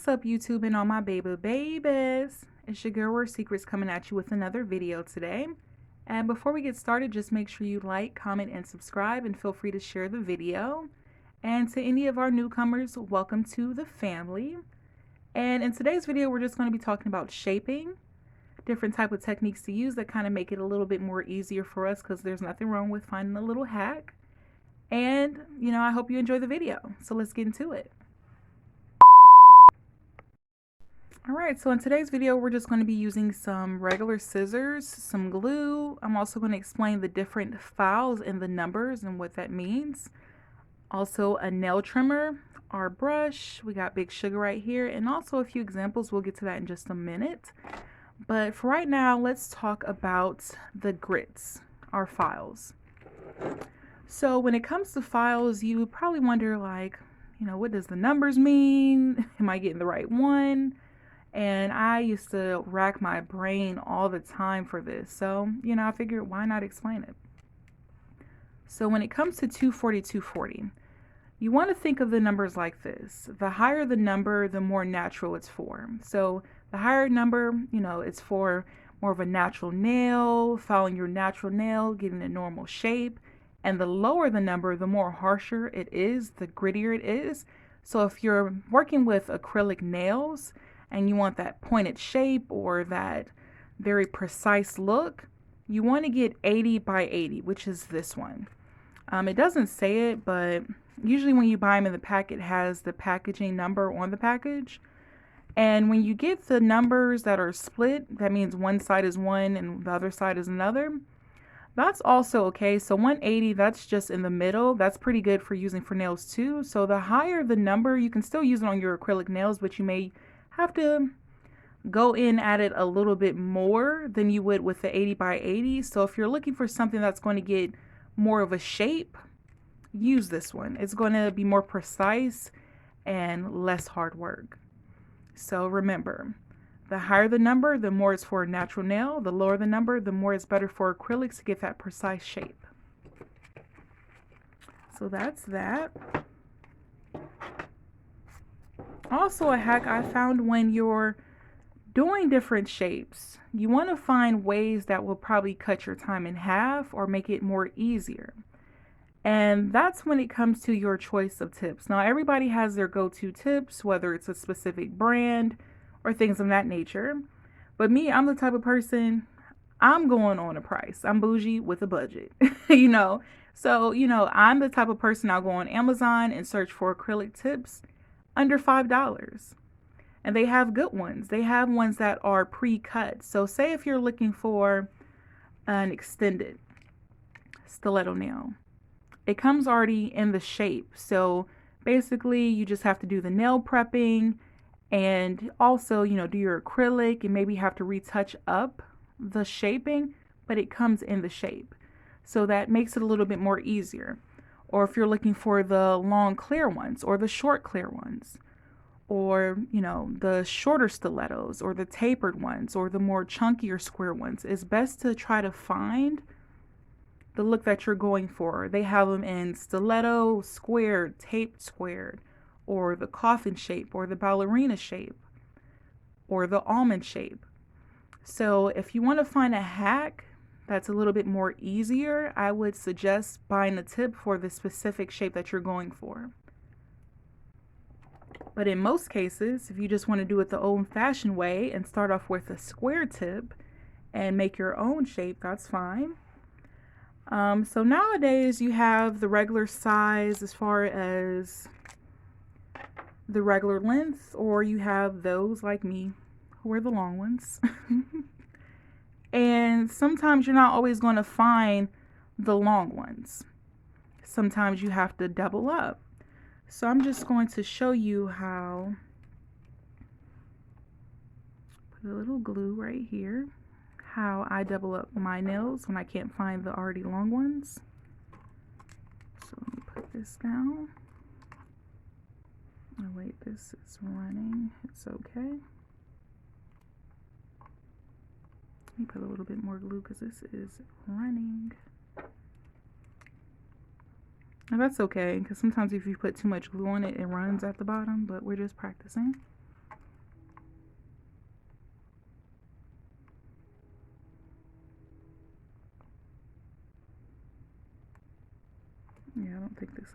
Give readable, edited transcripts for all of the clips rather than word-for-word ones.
What's up, YouTube and all my babies? It's your girl Raresecretz coming at you with another video today. And before we get started, just make sure you like, comment, and subscribe, and feel free to share the video. And to any of our newcomers, welcome to the family. And in today's video, we're just going to be talking about shaping, different type of techniques to use that kind of make it a little bit more easier for us, because there's nothing wrong with finding a little hack. And, I hope you enjoy the video. So let's get into it. Alright, so in today's video, we're just going to be using some regular scissors, some glue. I'm also going to explain the different files and the numbers and what that means. Also a nail trimmer, our brush, we got Big Sugar right here, and also a few examples. We'll get to that in just a minute. But for right now, let's talk about the grits, our files. So when it comes to files, you probably wonder, like, what does the numbers mean? Am I getting the right one? And I used to rack my brain all the time for this. So, I figured, why not explain it? So when it comes to 240, you want to think of the numbers like this. The higher the number, the more natural it's for. So the higher number, it's for more of a natural nail, following your natural nail, getting a normal shape. And the lower the number, the more harsher it is, the grittier it is. So if you're working with acrylic nails, and you want that pointed shape or that very precise look, you want to get 80 by 80, which is this one. It doesn't say it, but usually when you buy them in the pack, it has the packaging number on the package. And when you get the numbers that are split, that means one side is one and the other side is another. That's also okay. So 180, that's just in the middle. That's pretty good for using for nails too. So the higher the number, you can still use it on your acrylic nails, but you may have to go in at it a little bit more than you would with the 80 by 80. So if you're looking for something that's going to get more of a shape, use this one. It's going to be more precise and less hard work. So remember, the higher the number, the more it's for a natural nail. The lower the number, the more it's better for acrylics to get that precise shape. So that's that. Also a hack I found: when you're doing different shapes, you want to find ways that will probably cut your time in half or make it more easier. And that's when it comes to your choice of tips. Now, everybody has their go-to tips, whether it's a specific brand or things of that nature. But me, I'm the type of person, I'm going on a price. I'm bougie with a budget, So, I'm the type of person, I'll go on Amazon and search for acrylic tips under $5. And they have good ones. They have ones that are pre-cut. So say if you're looking for an extended stiletto nail, it comes already in the shape. So basically you just have to do the nail prepping and also, do your acrylic and maybe have to retouch up the shaping, but it comes in the shape. So that makes it a little bit more easier. Or if you're looking for the long clear ones or the short clear ones, or, the shorter stilettos or the tapered ones or the more chunkier square ones, it's best to try to find the look that you're going for. They have them in stiletto, squared, taped squared, or the coffin shape, or the ballerina shape, or the almond shape. So if you want to find a hack that's a little bit more easier, I would suggest buying a tip for the specific shape that you're going for. But in most cases, if you just want to do it the old-fashioned way and start off with a square tip and make your own shape, that's fine. So nowadays you have the regular size as far as the regular length, or you have those like me who wear the long ones. And sometimes you're not always going to find the long ones. Sometimes you have to double up. So I'm just going to show you how. Put a little glue right here. How I double up my nails when I can't find the already long ones. So let me put this down. Oh wait, this is running. It's okay. Let me put a little bit more glue because this is running. And that's okay, because sometimes if you put too much glue on it, it runs at the bottom, but we're just practicing.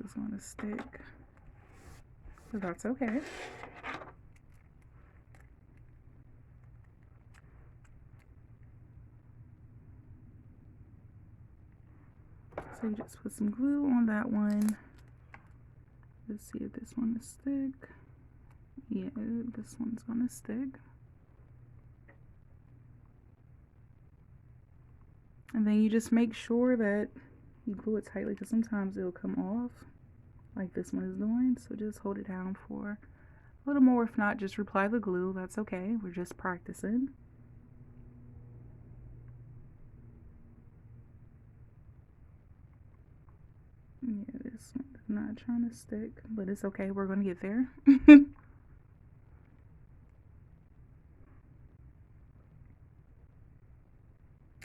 This is going to stick, but that's okay. So you just put some glue on that one. Let's see if this one will stick. Yeah, this one's gonna stick. And then you just make sure that you glue it tightly, because sometimes it'll come off like this one is doing. So just hold it down for a little more. If not, just apply the glue. That's okay. We're just practicing. Yeah, this one's not trying to stick, but it's okay. We're gonna get there.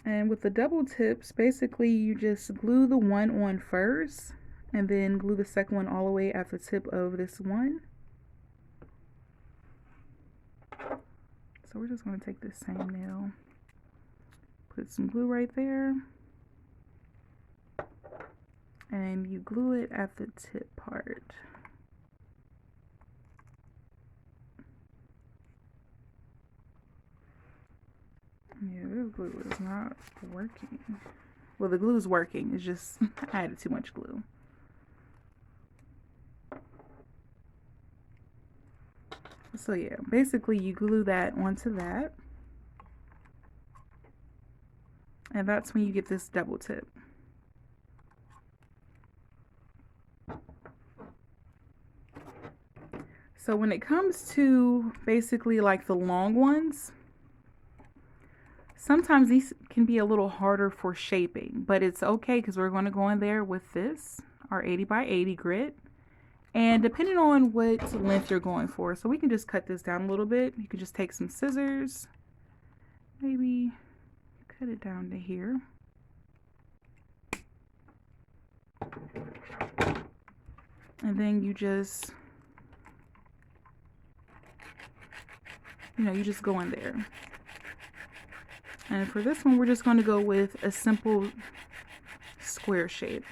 And with the double tips, basically you just glue the one on first and then glue the second one all the way at the tip of this one. So we're just going to take this same nail, put some glue right there, and you glue it at the tip part. Yeah, this glue is not working. Well, the glue is working. It's just I added too much glue. So yeah, basically you glue that onto that. And that's when you get this double tip. So when it comes to basically like the long ones, sometimes these can be a little harder for shaping, but it's okay because we're going to go in there with this, our 80 by 80 grit. And depending on what length you're going for, so we can just cut this down a little bit. You can just take some scissors, maybe cut it down to here. And then you just, you just go in there. And for this one, we're just going to go with a simple square shape.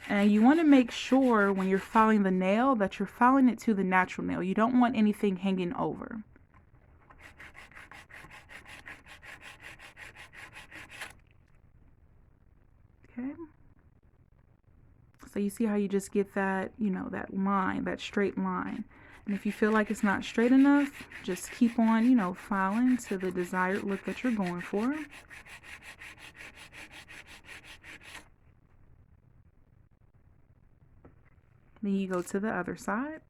And you want to make sure when you're filing the nail that you're filing it to the natural nail. You don't want anything hanging over. Okay. So you see how you just get that, that line, that straight line. And if you feel like it's not straight enough, just keep on, filing to the desired look that you're going for. Then you go to the other side.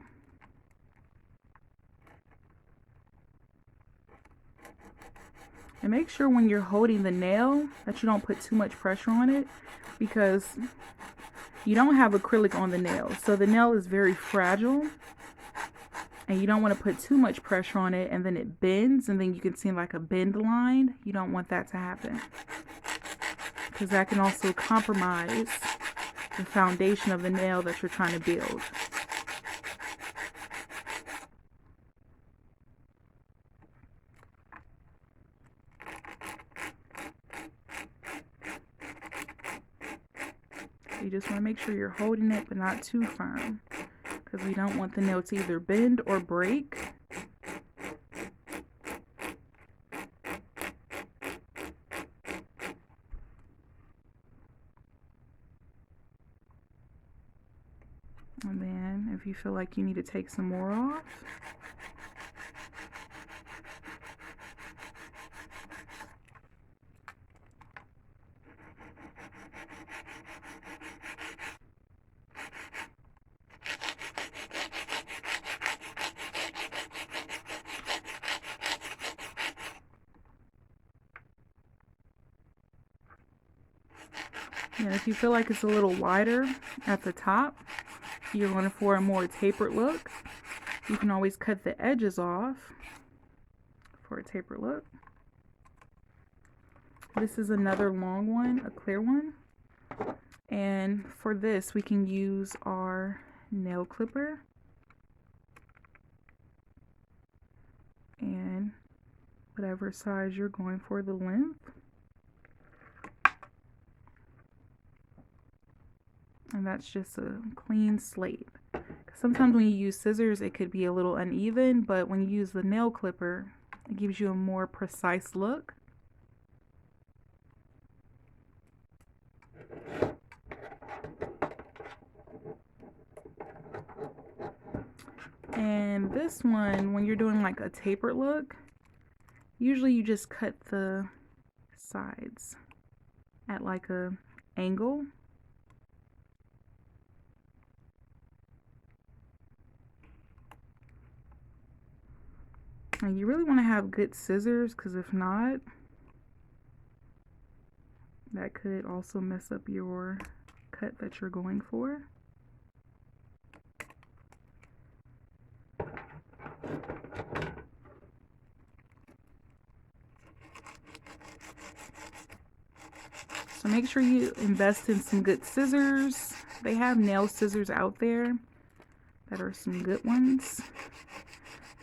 And make sure when you're holding the nail that you don't put too much pressure on it, because you don't have acrylic on the nail. So the nail is very fragile. And you don't want to put too much pressure on it and then it bends and then you can see like a bend line. You don't want that to happen, because that can also compromise the foundation of the nail that you're trying to build. You just want to make sure you're holding it but not too firm, because we don't want the nail to either bend or break. And then if you feel like you need to take some more off, and if you feel like it's a little wider at the top, you're going for a more tapered look, you can always cut the edges off for a tapered look. This is another long one, a clear one. And for this, we can use our nail clipper. And whatever size you're going for the length. And that's just a clean slate. Sometimes when you use scissors, it could be a little uneven, but when you use the nail clipper, it gives you a more precise look. And this one, when you're doing like a tapered look, usually you just cut the sides at like a angle. And you really want to have good scissors, because if not, that could also mess up your cut that you're going for. So make sure you invest in some good scissors. They have nail scissors out there that are some good ones.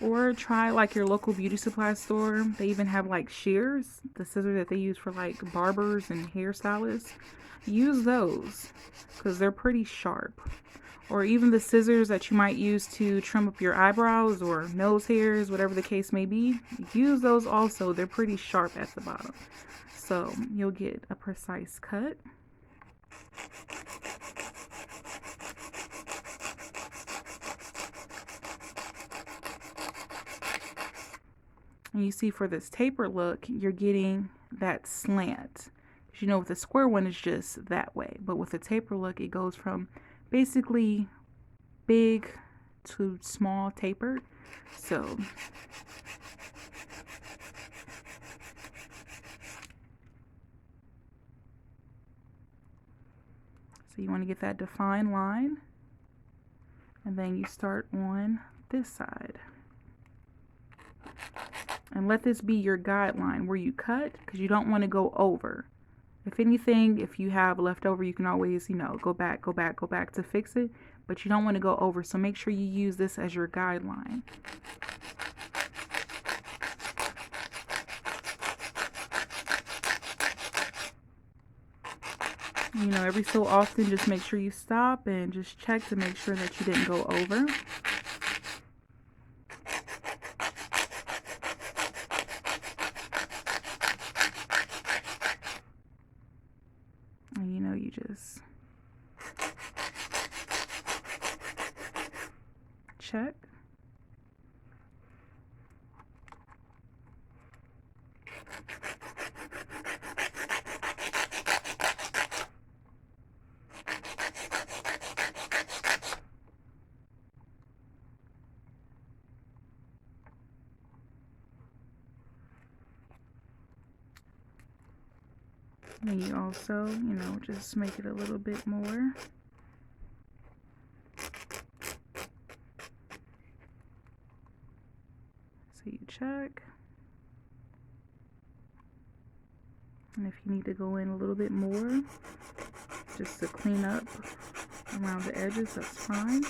Or try like your local beauty supply store. They even have like shears, the scissors that they use for like barbers and hairstylists. Use those because they're pretty sharp. Or even the scissors that you might use to trim up your eyebrows or nose hairs, whatever the case may be. Use those also. They're pretty sharp at the bottom. So you'll get a precise cut. And you see for this taper look, you're getting that slant. Because you know with the square one, it's just that way. But with the taper look, it goes from basically big to small tapered. So you want to get that defined line. And then you start on this side. And let this be your guideline where you cut, because you don't want to go over. If anything, if you have leftover, you can always, go back to fix it, but you don't want to go over. So make sure you use this as your guideline. Every so often, just make sure you stop and just check to make sure that you didn't go over. And you just check. And you also, just make it a little bit more. So you check. And if you need to go in a little bit more, just to clean up around the edges, that's fine.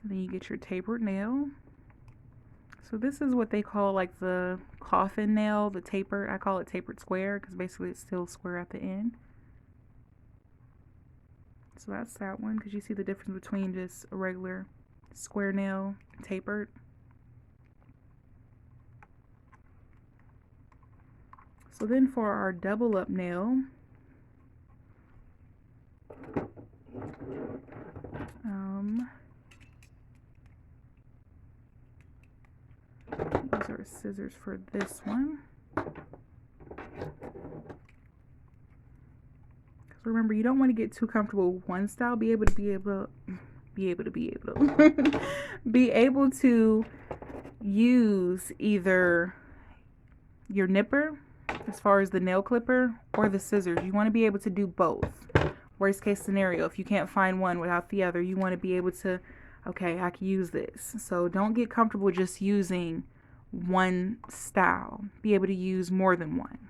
And then you get your tapered nail. So this is what they call like the coffin nail, the taper. I call it tapered square because basically it's still square at the end. So that's that one, because you see the difference between just a regular square nail and tapered. So then for our double up nail, these are scissors for this one. Because remember, you don't want to get too comfortable with one style. Be able to use either your nipper as far as the nail clipper or the scissors. You want to be able to do both. Worst case scenario, if you can't find one without the other, you want to be able to, okay, I can use this. So don't get comfortable just using one style. Be able to use more than one.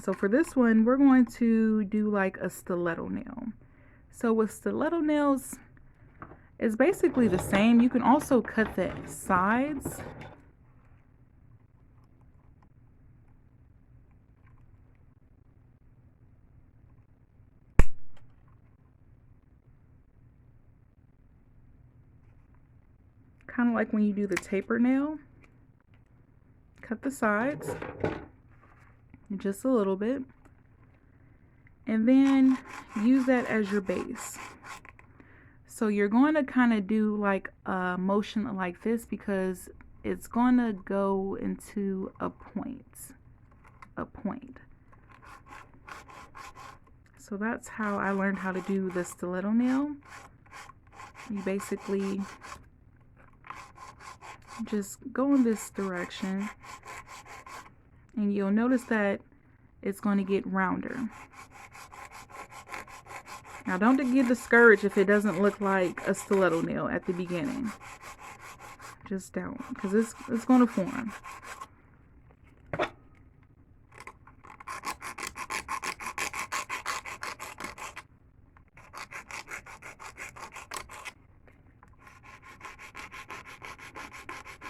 So for this one, we're going to do like a stiletto nail. So with stiletto nails, it's basically the same. You can also cut the sides. kind of like when you do the tapered nail. Cut the sides just a little bit, and then use that as your base. So you're going to kind of do like a motion like this because it's going to go into a point. So that's how I learned how to do the stiletto nail. You basically just go in this direction, and you'll notice that it's going to get rounder. Now don't get discouraged if it doesn't look like a stiletto nail at the beginning. Just don't, because it's going to form.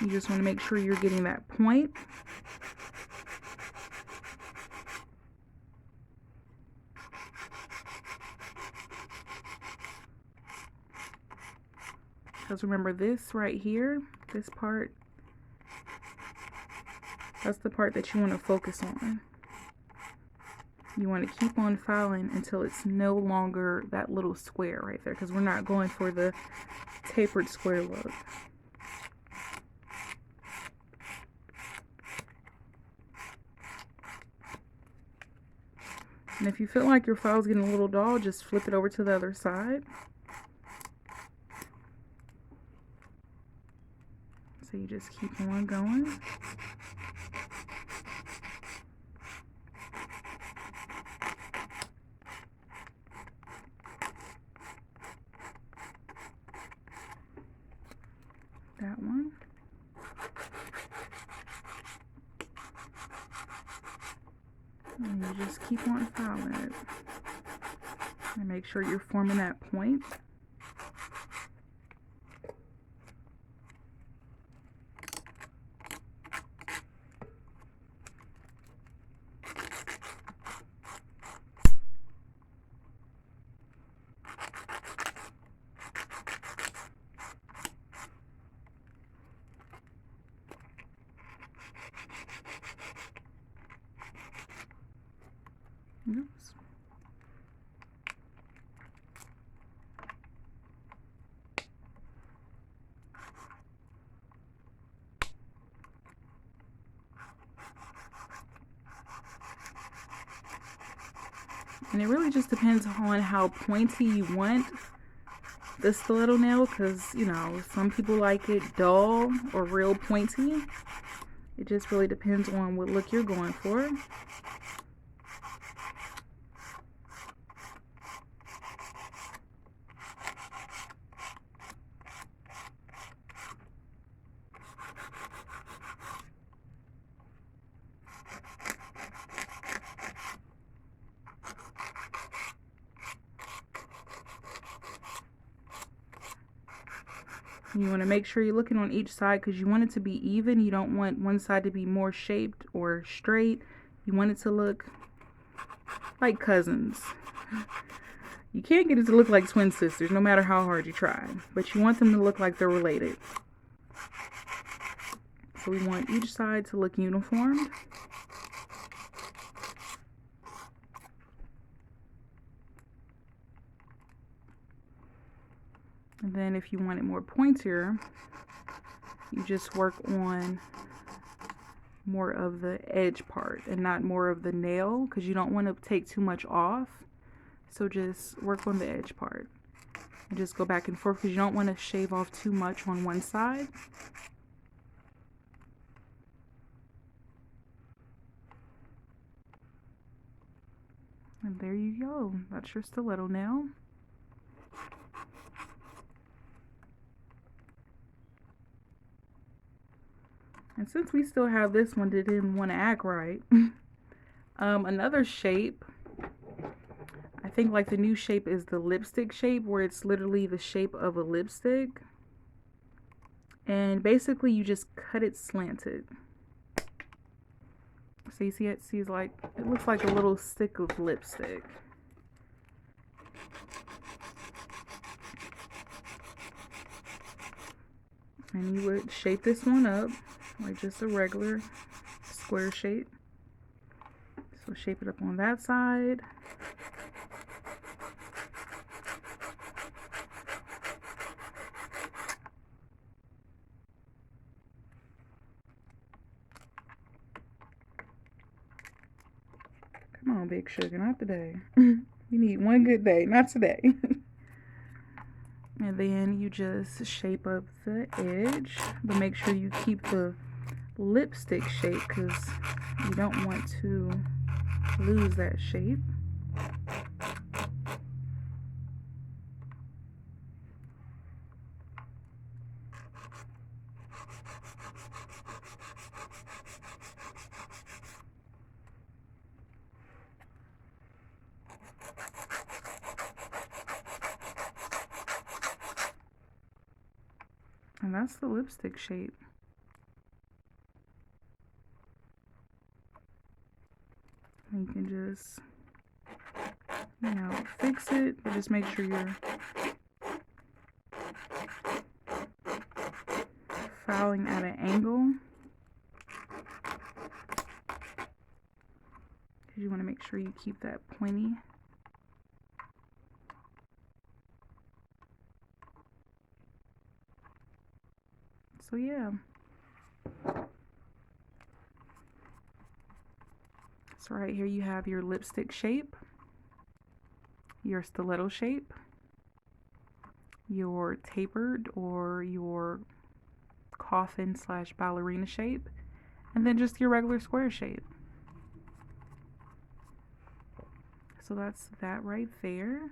You just want to make sure you're getting that point. Because remember, this right here, this part, that's the part that you want to focus on. You want to keep on filing until it's no longer that little square right there, because we're not going for the tapered square look. And if you feel like your file's getting a little dull, just flip it over to the other side. So you just keep on going. That one. And you just keep on filing it. And make sure you're forming that point. Oops. And it really just depends on how pointy you want the stiletto nail, because, you know, some people like it dull or real pointy. It just really depends on what look you're going for. You want to make sure you're looking on each side because you want it to be even. You don't want one side to be more shaped or straight. You want it to look like cousins. You can't get it to look like twin sisters no matter how hard you try, but you want them to look like they're related. So we want each side to look uniformed. And then if you want it more pointier, you just work on more of the edge part and not more of the nail, because you don't want to take too much off. So just work on the edge part and just go back and forth, because you don't want to shave off too much on one side. And there you go. That's your stiletto nail. And since we still have this one that didn't want to act right, another shape, I think like the new shape is the lipstick shape, where it's literally the shape of a lipstick. And basically you just cut it slanted. So you see it, like, it looks like a little stick of lipstick. And you would shape this one up like just a regular square shape. So shape it up on that side. Come on, Big Sugar, not today. You need one good day, not today. And then you just shape up the edge, but make sure you keep the lipstick shape because you don't want to lose that shape. And that's the lipstick shape. And you can just, you know, fix it, but just make sure you're filing at an angle. Because you want to make sure you keep that pointy. So yeah. So right here you have your lipstick shape, your stiletto shape, your tapered or your coffin / ballerina shape, and then just your regular square shape. So that's that right there.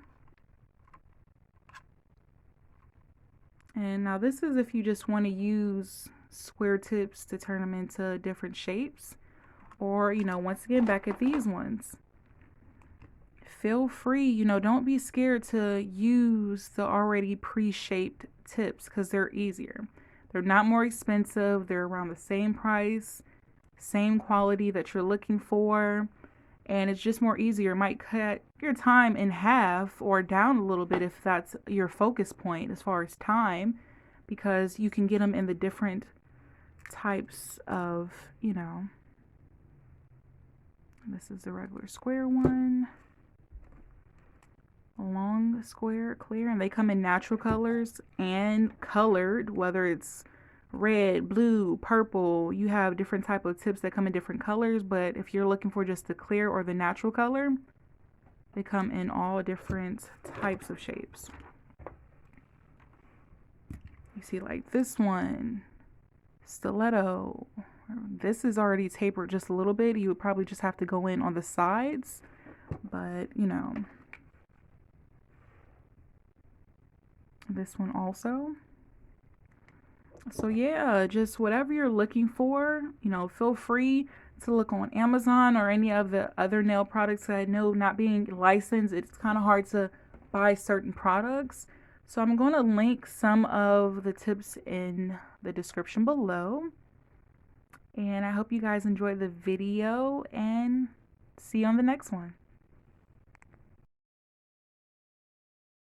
And now this is if you just want to use square tips to turn them into different shapes, or, you know, once again, back at these ones, feel free, you know, don't be scared to use the already pre-shaped tips because they're easier. They're not more expensive. They're around the same price, same quality that you're looking for, and it's just more easier. It might cut your time in half or down a little bit if that's your focus point as far as time, because you can get them in the different types of, you know, this is the regular square one, long square clear, and they come in natural colors and colored, whether it's red, blue, purple. You have different type of tips that come in different colors, but if you're looking for just the clear or the natural color, they come in all different types of shapes. You see, like this one, stiletto. This is already tapered just a little bit. You would probably just have to go in on the sides, but you know, this one also. So yeah, just whatever you're looking for, you know, feel free to look on Amazon or any of the other nail products. I know, not being licensed, it's kind of hard to buy certain products. So I'm going to link some of the tips in the description below. And I hope you guys enjoyed the video, and see you on the next one.